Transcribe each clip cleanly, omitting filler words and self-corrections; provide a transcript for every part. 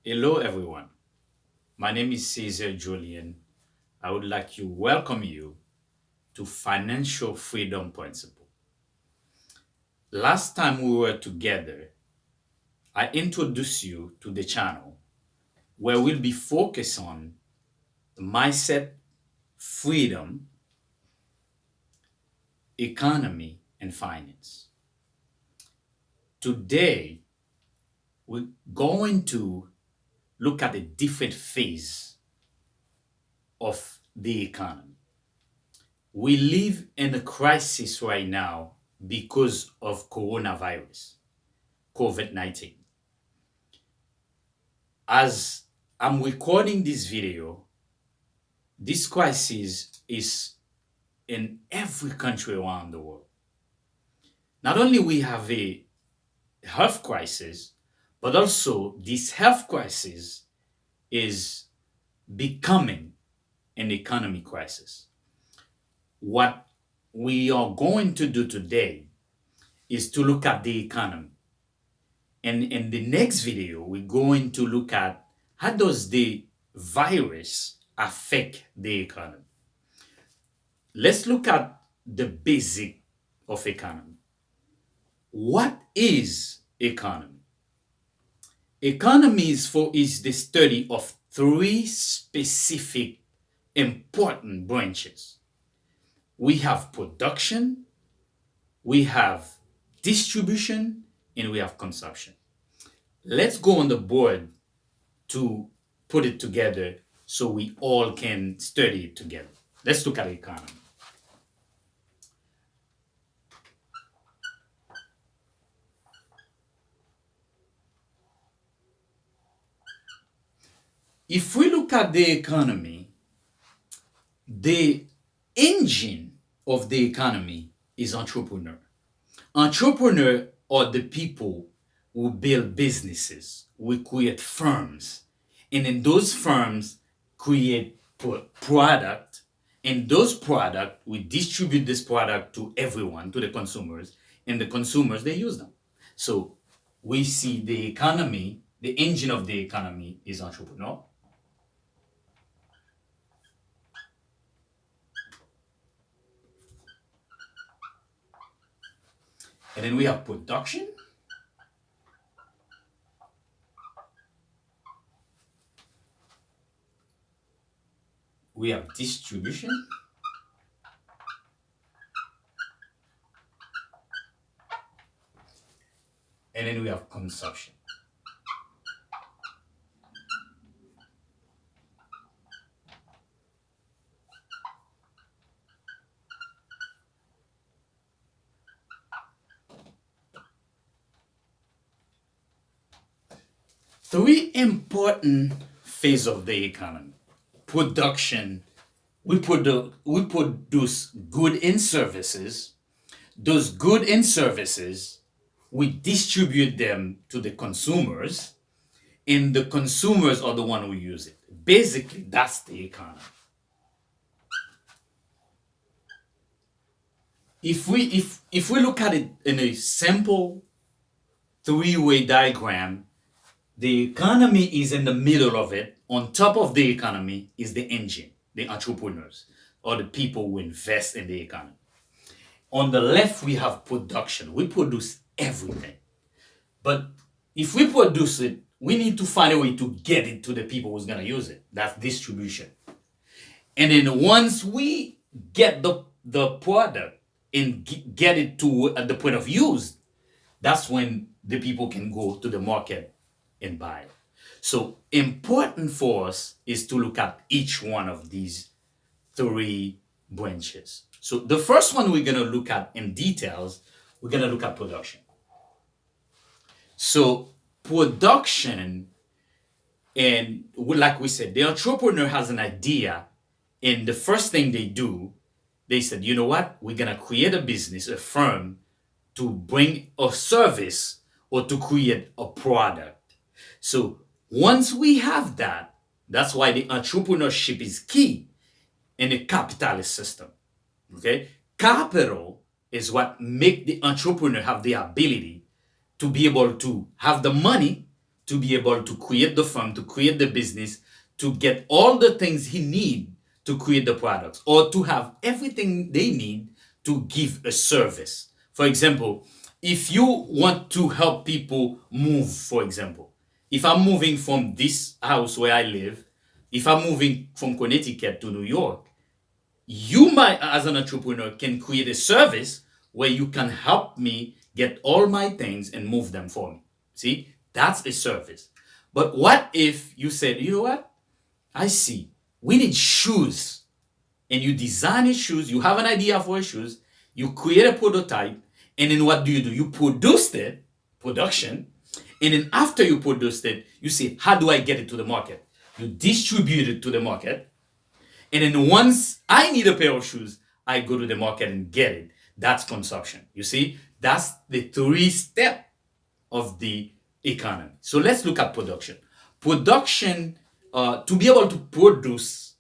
Hello, everyone. My name is Sezair Julien. I would like to welcome you to Financial Freedom Principle. Last time we were together, I introduced you to the channel where we'll be focused on mindset, freedom, economy, and finance. Today, we're going to look at a different phase of the economy. We live in a crisis right now because of coronavirus, COVID-19. As I'm recording this video, this crisis is in every country around the world. Not only we have a health crisis, but also this health crisis is becoming an economic crisis. What we are going to do today is to look at the economy. And in the next video, we're going to look at how does the virus affect the economy. Let's look at the basic of economy. What is economy? Economy is the study of three specific important branches. We have production, we have distribution, and we have consumption. Let's go on the board to put it together so we all can study it together. Let's look at the economy. If we look at the economy, the engine of the economy is entrepreneur. Entrepreneur are the people who build businesses, we create firms, and in those firms create product, and those product we distribute this product to everyone, to the consumers, and the consumers they use them. So we see the economy, the engine of the economy is entrepreneur. And then we have production. We have distribution. And then we have consumption. Three important phases of the economy. Production, we produce goods and services. Those goods and services, we distribute them to the consumers, and the consumers are the one who use it. Basically, that's the economy. If we look at it in a simple three-way diagram, the economy is in the middle of it. On top of the economy is the engine, the entrepreneurs, or the people who invest in the economy. On the left, we have production. We produce everything. But if we produce it, we need to find a way to get it to the people who's going to use it. That's distribution. And then once we get the product and get it to the point of use, that's when the people can go to the market and buy it. So important for us is to look at each one of these three branches. So the first one we're going to look at in details, we're going to look at production. So production, and like we said, the entrepreneur has an idea, and the first thing they do, they said, you know what, we're going to create a business, a firm, to bring a service or to create a product. So once we have that, that's why the entrepreneurship is key in a capitalist system. Okay, capital is what make the entrepreneur have the ability to be able to have the money to be able to create the firm, to create the business, to get all the things he need to create the products, or to have everything they need to give a service. For example, if you want to help people move, for example, if I'm moving from this house where I live, if I'm moving from Connecticut to New York, you might, as an entrepreneur, can create a service where you can help me get all my things and move them for me. See, that's a service. But what if you said, you know what? I see. We need shoes. And you design a shoes, you have an idea for a shoes, you create a prototype, and then what do? You produced it, production, and then after you produced it, you say, how do I get it to the market? You distribute it to the market, and then once I need a pair of shoes, I go to the market and get it. That's consumption. You see, that's the three step of the economy. So let's look at production. Production, to be able to produce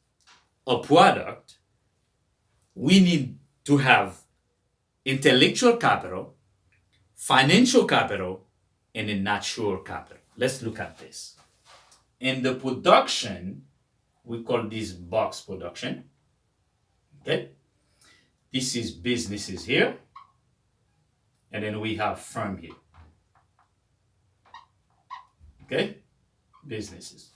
a product, we need to have intellectual capital, financial capital, and a natural capital. Let's look at this. In the production, we call this box production. Okay? This is businesses here. And then we have firm here. Okay? Businesses.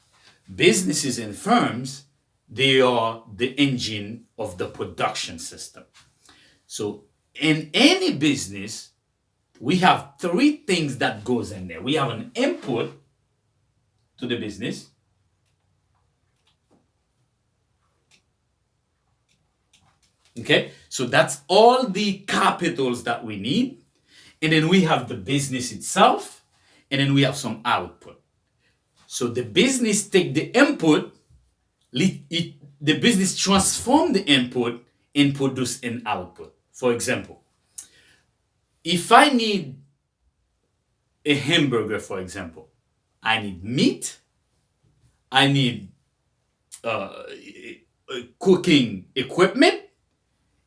Businesses and firms, they are the engine of the production system. So in any business, we have three things that goes in there. We have an input to the business. Okay, so that's all the capitals that we need. And then we have the business itself, and then we have some output. So the business take the input, the business transform the input and produce an output. For example, if I need a hamburger, for example, I need meat, I need cooking equipment,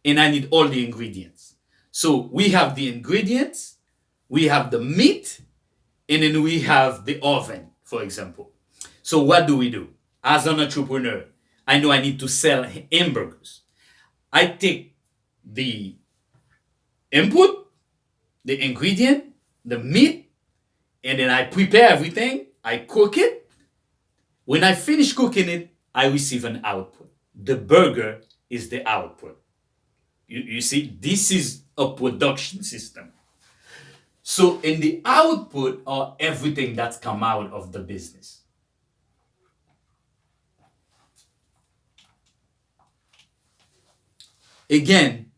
and I need all the ingredients. So we have the ingredients, we have the meat, and then we have the oven, for example. So what do? As an entrepreneur, I know I need to sell hamburgers. I take the input, the ingredient, the meat, and then I prepare everything. I cook it. When I finish cooking it, I receive an output. The burger is the output. You see, this is a production system. So in the output are everything that's come out of the business. Again,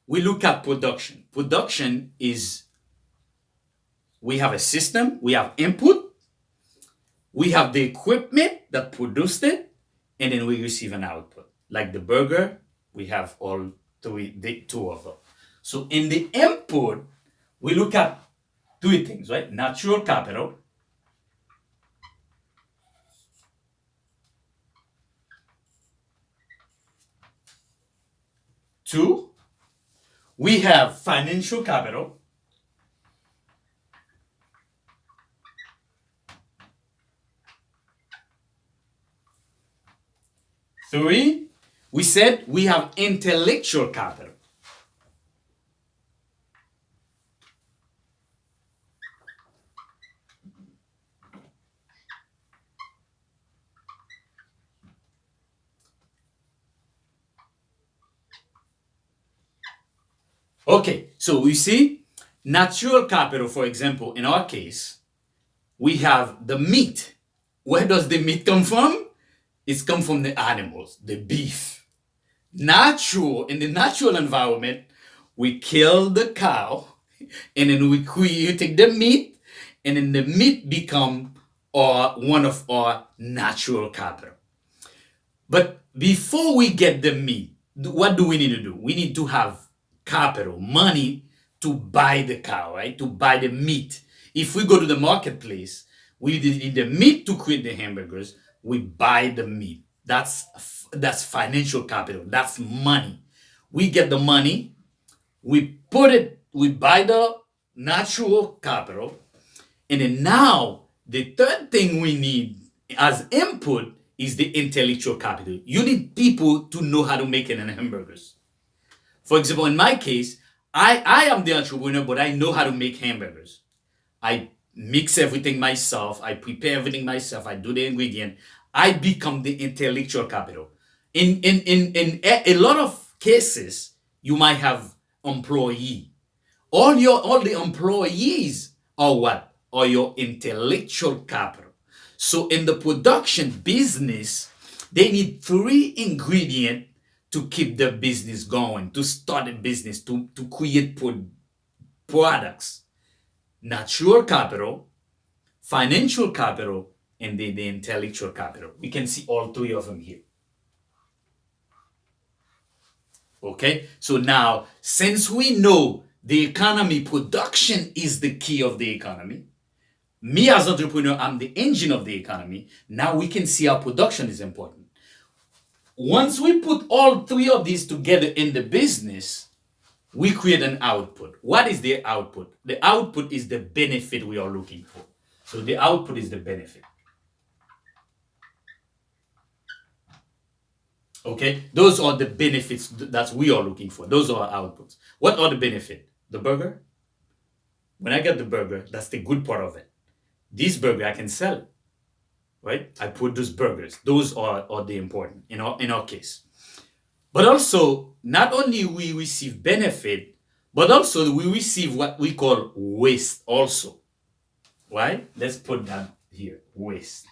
we look at production. Production is, we have a system, we have input, we have the equipment that produced it, and then we receive an output. Like the burger, we have all two of them. So in the input, we look at three things, right? Natural capital, two, we have financial capital, three, we said we have intellectual capital. Okay, so we see natural capital, for example, in our case, we have the meat. Where does the meat come from? It's come from the animals, the beef. Natural, in the natural environment, we kill the cow, and then you take the meat, and then the meat become one of our natural capital. But before we get the meat, what do we need to do? We need to have capital, money to buy the cow, right? To buy the meat. If we go to the marketplace, we need the meat to create the hamburgers. We buy the meat. That's financial capital. That's money. We get the money, we buy the natural capital, and then now The third thing we need as input is the intellectual capital. You need people to know how to make an hamburgers. For example, in my case, I am the entrepreneur, but I know how to make hamburgers. I mix everything myself. I prepare everything myself. I do the ingredient. I become the intellectual capital. In a lot of cases, you might have employee. All the employees are what? Are your intellectual capital. So in the production business, they need three ingredients to keep the business going, to start a business, to create products: natural capital, financial capital, and the intellectual capital. We can see all three of them here. Okay, so now since we know the economy, production is the key of the economy. Me as entrepreneur, I'm the engine of the economy. Now we can see how production is important. Once we put all three of these together in the business, we create an output. What is the output? The output is the benefit we are looking for. So the output is the benefit. Okay, those are the benefits that we are looking for. Those are our outputs. What are the benefits? The burger. When I get the burger, that's the good part of it. This burger I can sell, right? I produce burgers. Those are the important in our case. But also, not only we receive benefit, but also we receive what we call waste also. Right? Let's put that here, waste.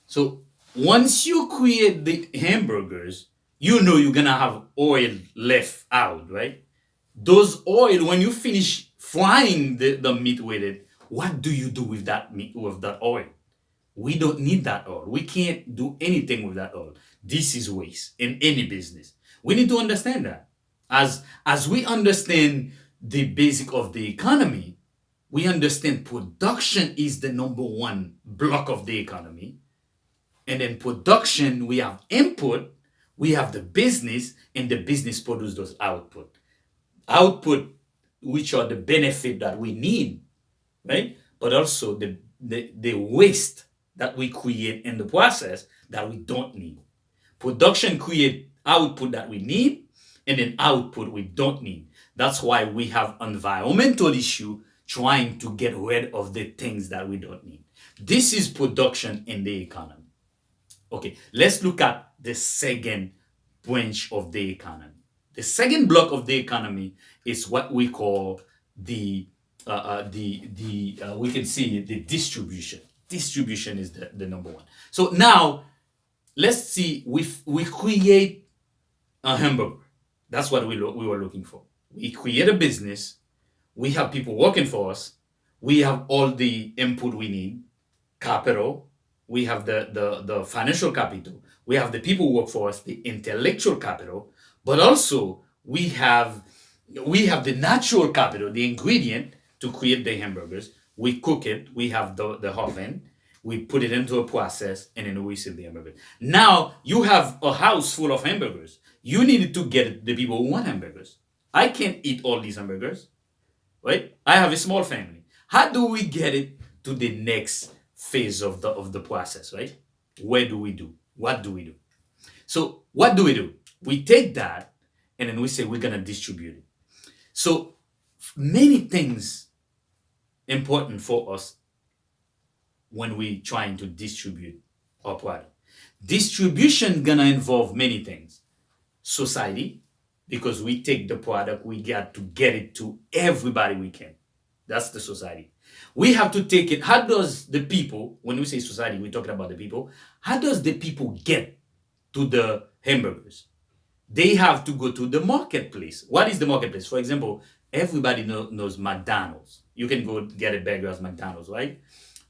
So once you create the hamburgers, you know you're gonna have oil left out, right? Those oil, when you finish frying the meat with it, what do you do with that meat, with that oil? We don't need that oil. We can't do anything with that oil. This is waste in any business. We need to understand that. As we understand the basic of the economy, we understand production is the number one block of the economy. And in production, we have input, we have the business, and the business produce those output. Output, which are the benefit that we need, right? But also the waste that we create in the process that we don't need. Production create output that we need, and then output we don't need. That's why we have environmental issue trying to get rid of the things that we don't need. This is production in the economy. Okay, let's look at the second branch of the economy. The second block of the economy is what we call we can see the distribution. Distribution is the number one. So now let's see, we create a hamburger. That's what we were looking for. We create a business. We have people working for us. We have all the input we need, capital. We have the financial capital. We have the people who work for us, the intellectual capital. But also we have the natural capital, the ingredient to create the hamburgers. We cook it. We have the oven. We put it into a process, and then we sell the hamburgers. Now you have a house full of hamburgers. You need to get the people who want hamburgers. I can't eat all these hamburgers, right? I have a small family. How do we get it to the next phase of the process, right? Where do we do? What do we do? So what do? We take that and then we say we're gonna distribute it. So many things important for us when we trying to distribute our product. Distribution gonna involve many things. Society, because we take the product, we got to get it to everybody we can. That's the society. We have to take it. How does the people, when we say society, we're talking about the people, how does the people get to the hamburgers? They have to go to the marketplace. What is the marketplace? For example, everybody knows McDonald's. You can go get a burger at McDonald's, right?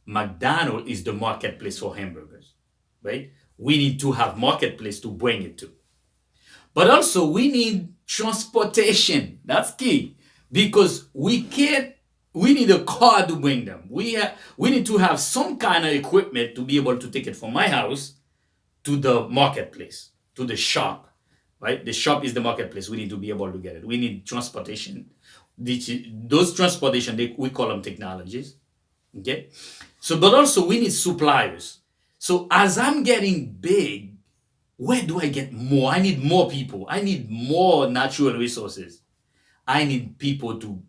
McDonald's is the marketplace for hamburgers, right? We need to have marketplace to bring it to. But also we need transportation. That's key, because we need a car to bring them. We need to have some kind of equipment to be able to take it from my house to the marketplace, to the shop, right? The shop is the marketplace. We need to be able to get it. We need transportation. Those transportation, we call them technologies. Okay. So, but also we need suppliers. So as I'm getting big, where do I get more? I need more people. I need more natural resources. I need people to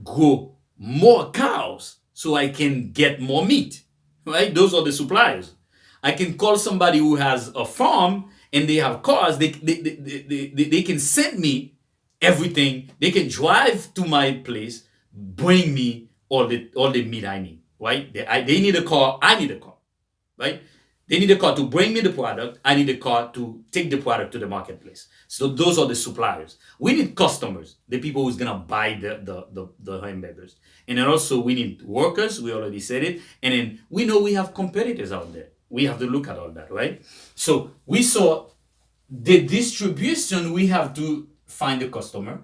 grow more cows so I can get more meat. Right? Those are the suppliers. I can call somebody who has a farm and they have cars. They can send me everything. They can drive to my place, bring me all the meat I need. Right? They need a car. I need a car. Right? They need a car to bring me the product. I need a car to take the product to the marketplace. So those are the suppliers. We need customers, the people who's gonna buy the hamburgers. And then also we need workers, we already said it. And then we know we have competitors out there. We have to look at all that, right? So we saw the distribution, we have to find the customer.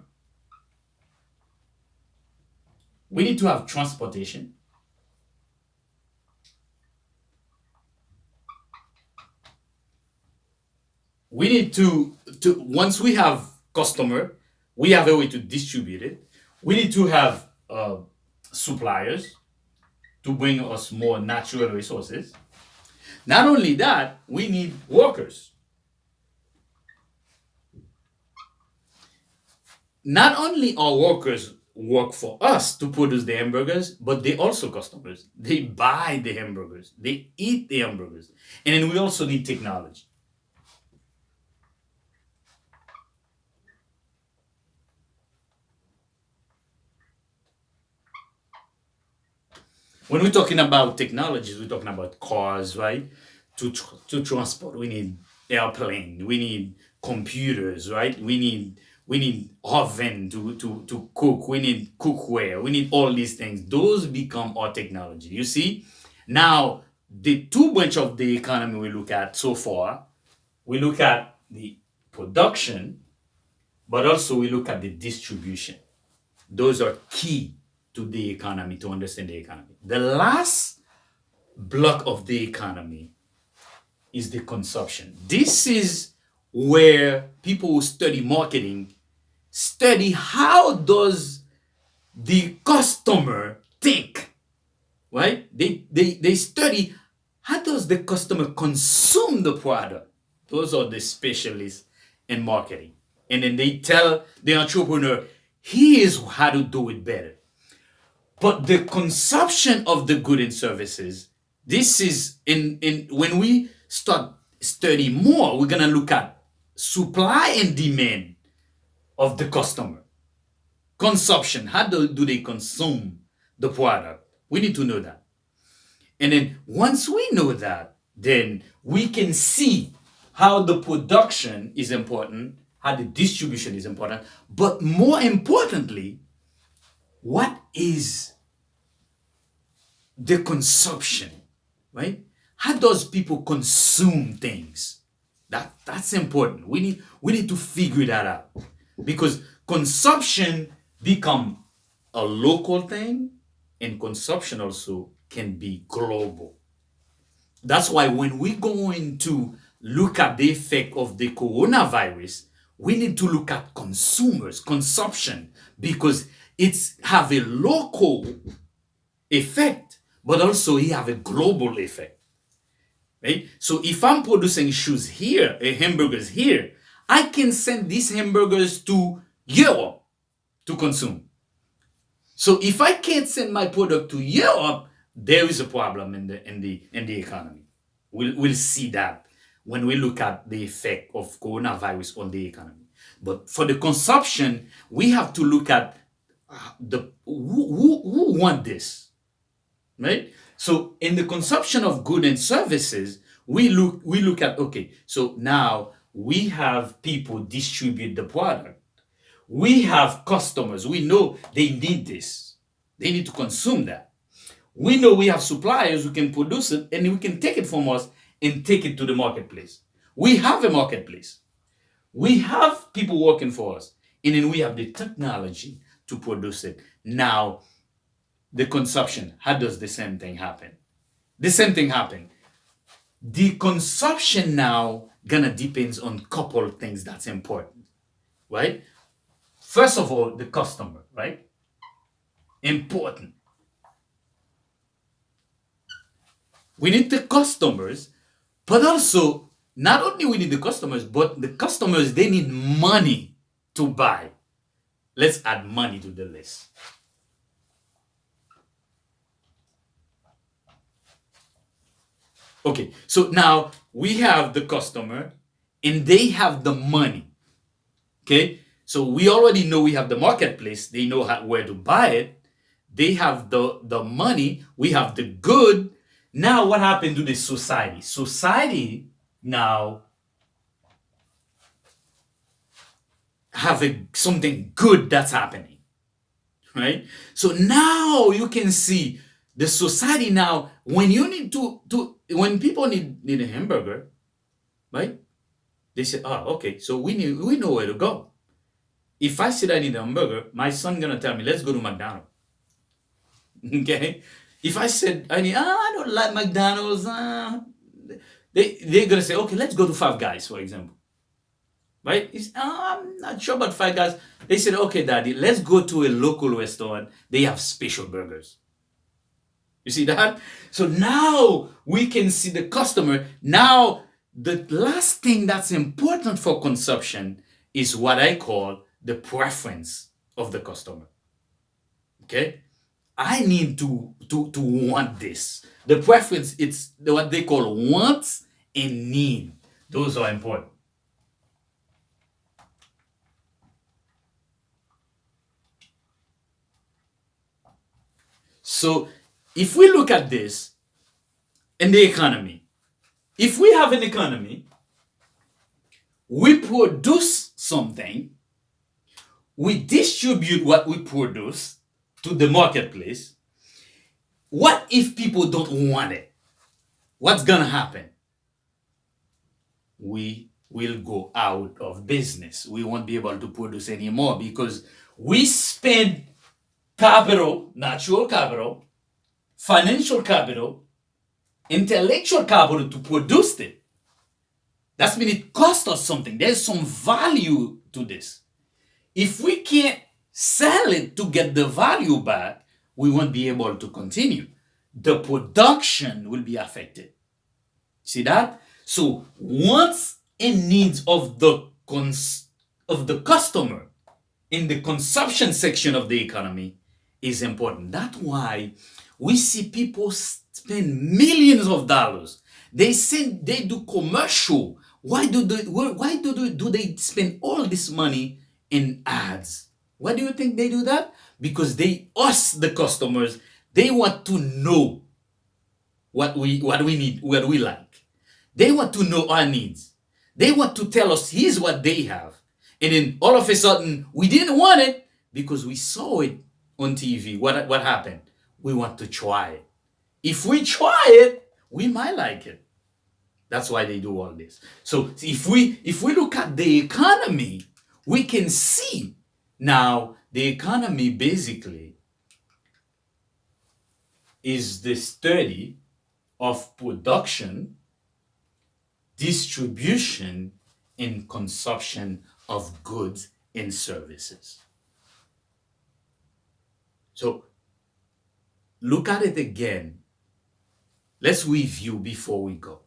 We need to have transportation. We need to once we have customer, we have a way to distribute it. We need to have suppliers to bring us more natural resources. Not only that, we need workers. Not only are workers work for us to produce the hamburgers, but they also customers. They buy the hamburgers, they eat the hamburgers. And then we also need technology. When we're talking about technologies, we're talking about cars, right? To transport, we need airplane, we need computers, right? We need oven to cook, we need cookware, we need all these things. Those become our technology. You see, now the two branch of the economy we look at so far, we look at the production, but also we look at the distribution. Those are key to the economy to understand the economy. The last block of the economy is the consumption. This is where people who study marketing study how does the customer think, right? They study how does the customer consume the product. Those are the specialists in marketing. And then they tell the entrepreneur, here's how to do it better. But the consumption of the good and services, this is in when we start studying more, we're gonna look at supply and demand of the customer. Consumption, how do they consume the product? We need to know that. And then once we know that, then we can see how the production is important, how the distribution is important, but more importantly, what is the consumption, right? How does people consume things? That's important. We need to figure that out because consumption become a local thing and consumption also can be global. That's why when we're going to look at the effect of the coronavirus, we need to look at consumers, consumption, because it's have a local effect, but also it have a global effect. Right? So if I'm producing shoes here, hamburgers here, I can send these hamburgers to Europe to consume. So if I can't send my product to Europe, there is a problem in the economy. We'll see that when we look at the effect of coronavirus on the economy. But for the consumption, we have to look at the who want this, right? So in the consumption of goods and services, we look at, okay, so now we have people distribute the product. We have customers. We know they need this. They need to consume that. We know we have suppliers who can produce it and we can take it from us and take it to the marketplace. We have a marketplace. We have people working for us. And then we have the technology to produce it. Now, the consumption, how does the same thing happen? The same thing happen. The consumption now gonna depends on couple things that's important, right? First of all, the customer, right? Important. We need the customers, but also not only we need the customers, but the customers they need money to buy. Let's add money to the list. Okay, so now we have the customer and they have the money. Okay, so we already know we have the marketplace, they know where to buy it, they have the money, we have the good. Now, what happened to the society? Society now have something good that's happening, right? So now you can see the society now when you need to when people need a hamburger, right? They say, oh, okay, so we know where to go. If I said I need a hamburger, my son gonna tell me, let's go to McDonald's. Okay? If I said I don't like McDonald's, they're gonna say, okay, let's go to Five Guys, for example. Right? I'm not sure about Five Guys. They said, okay, daddy, let's go to a local restaurant. They have special burgers. You see that? So now we can see the customer. Now, the last thing that's important for consumption is what I call the preference of the customer. Okay? I need to want this. The preference, it's what they call wants and need. Those are important. So if we look at this in the economy, if we have an economy, we produce something, we distribute what we produce to the marketplace. What if people don't want it? What's gonna happen? We will go out of business. We won't be able to produce anymore because we spend capital, natural capital, financial capital, intellectual capital to produce it. That's mean it costs us something. There's some value to this. If we can't sell it to get the value back, we won't be able to continue. The production will be affected. See that? So wants and needs of the customer in the consumption section of the economy is important. That's why we see people spend millions of dollars. They do commercial. Why do they spend all this money in ads? Why do you think they do that? Because us, the customers, they want to know what we need, what we like. They want to know our needs. They want to tell us here's what they have. And then all of a sudden, we didn't want it because we saw it on TV. What happened? We want to try it. If we try it, we might like it. That's why they do all this. So if we look at the economy, we can see now the economy basically is the study of production, distribution, and consumption of goods and services. So look at it again. Let's review before we go.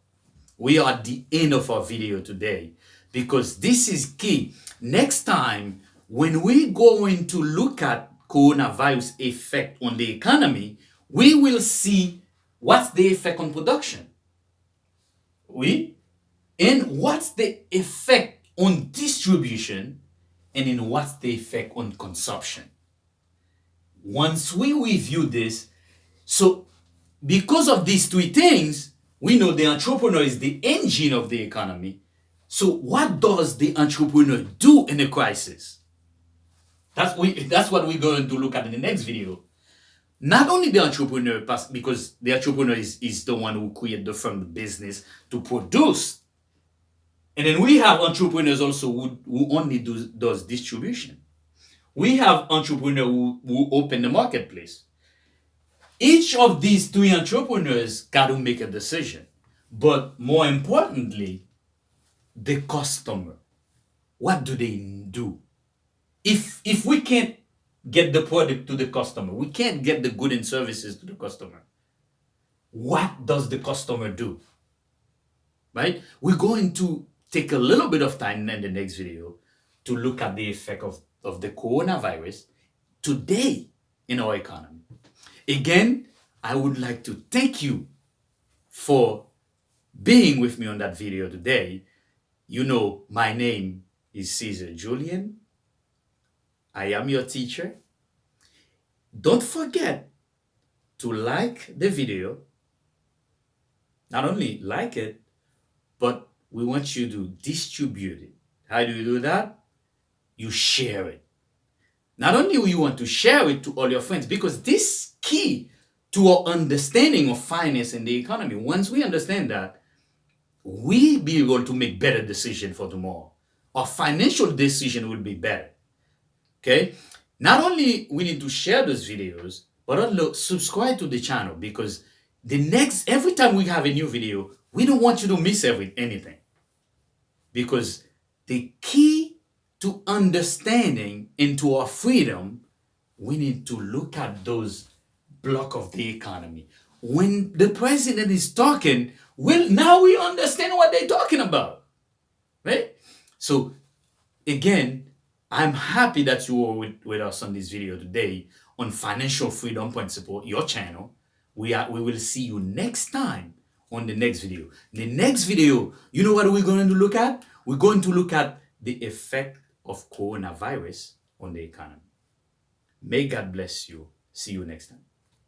We are at the end of our video today because this is key. Next time, when we're going to look at coronavirus effect on the economy, we will see what's the effect on production. And what's the effect on distribution, and then what's the effect on consumption. Once we review this, so because of these three things, we know the entrepreneur is the engine of the economy. So what does the entrepreneur do in a crisis? That's what we're going to look at in the next video. Not only the entrepreneur, because the entrepreneur is the one who created the firm, the business to produce. And then we have entrepreneurs also who only does distribution. We have entrepreneurs who open the marketplace. Each of these three entrepreneurs got to make a decision. But more importantly, the customer. What do they do? If we can't get the product to the customer, we can't get the good and services to the customer, what does the customer do? Right? We're going to take a little bit of time in the next video to look at the effect of the coronavirus today in our economy. Again, I would like to thank you for being with me on that video today. You know, my name is Sezair Julien. I am your teacher. Don't forget to like the video. Not only like it, but we want you to distribute it. How do you do that? You share it. Not only will you want to share it to all your friends, because this is key to our understanding of finance and the economy. Once we understand that, we be able to make better decisions for tomorrow. Our financial decision will be better. Okay? Not only we need to share those videos, but also subscribe to the channel, because every time we have a new video, we don't want you to miss anything. Because the key to understanding into our freedom, we need to look at those blocks of the economy. When the president is talking, well, now we understand what they're talking about, right? So again, I'm happy that you were with us on this video today on Financial Freedom Principle, your channel. We will see you next time on the next video. The next video, you know what we're going to look at? We're going to look at the effect of coronavirus on the economy. May God bless you. See you next time.